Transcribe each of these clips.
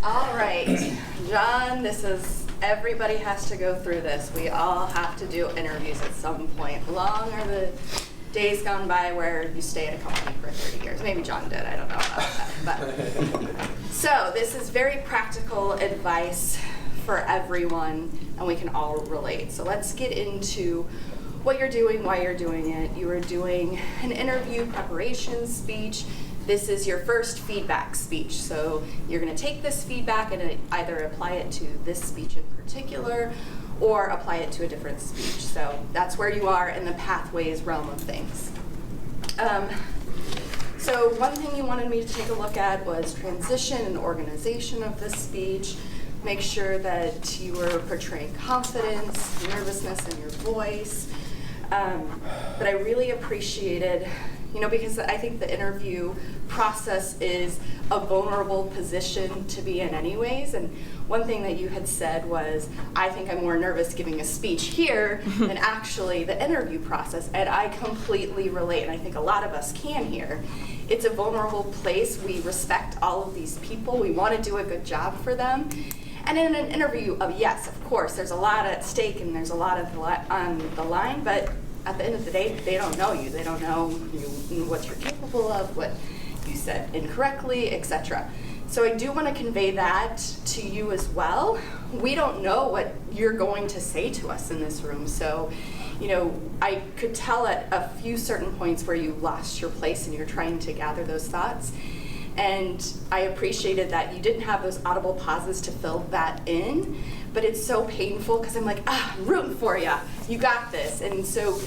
All right, John, everybody has to go through this. We all have to do interviews at some point. Long are the days gone by where you stay at a company for 30 years. Maybe John did, I don't know about that. But. So this is very practical advice for everyone, and we can all relate. So let's get into what you're doing, why you're doing it. You are doing an interview preparation speech. This is your first feedback speech. So you're going to take this feedback and either apply it to this speech in particular or apply it to a different speech. So that's where you are in the pathways realm of things. So one thing you wanted me to take a look at was transition and organization of this speech. Make sure that you were portraying confidence, nervousness in your voice. But I really appreciated, because I think the interview process is a vulnerable position to be in anyways. And one thing that you had said was, I think I'm more nervous giving a speech here than actually the interview process. And I completely relate, and I think a lot of us can here. It's a vulnerable place. We respect all of these people. We want to do a good job for them. And in an interview, yes, of course, there's a lot at stake and there's a lot on the line, but at the end of the day, they don't know you. They don't know what you're capable of, what you said incorrectly, etc. So I do want to convey that to you as well. We don't know what you're going to say to us in this room. So, I could tell at a few certain points where you lost your place and you're trying to gather those thoughts. And I appreciated that you didn't have those audible pauses to fill that in, but it's so painful because I'm like, I'm rooting for you. You got this. And so,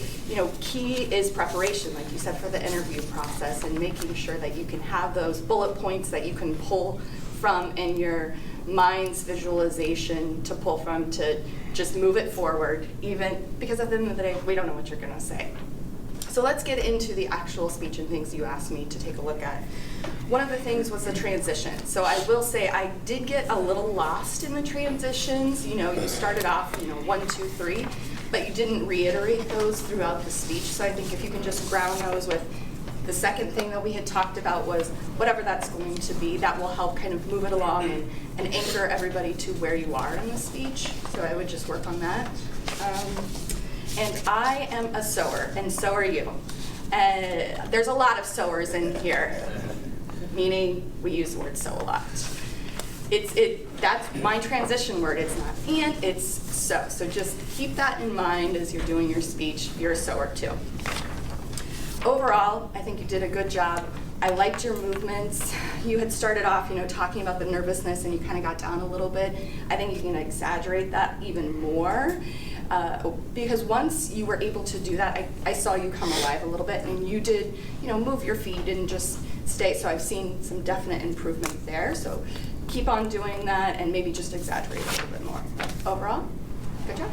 key is preparation, like you said, for the interview process and making sure that you can have those bullet points that you can pull from in your mind's visualization to pull from to just move it forward, even because at the end of the day, we don't know what you're going to say. So let's get into the actual speech and things you asked me to take a look at. One of the things was the transition. So I will say I did get a little lost in the transitions. You started off, 1, 2, 3, but you didn't reiterate those throughout the speech. So I think if you can just ground those with the second thing that we had talked about was whatever that's going to be, that will help kind of move it along and anchor everybody to where you are in the speech. So I would just work on that. And I am a sower, and so are you. There's a lot of sowers in here, meaning we use the word sow a lot. That's my transition word. It's not and, it's so. So just keep that in mind as you're doing your speech. You're a sower too. Overall, I think you did a good job. I liked your movements. You had started off, talking about the nervousness, and you kind of got down a little bit. I think you can exaggerate that even more. Because once you were able to do that, I saw you come alive a little bit, and you did, move your feet and just stay. So I've seen some definite improvement there. So keep on doing that and maybe just exaggerate a little bit more. Overall, good job.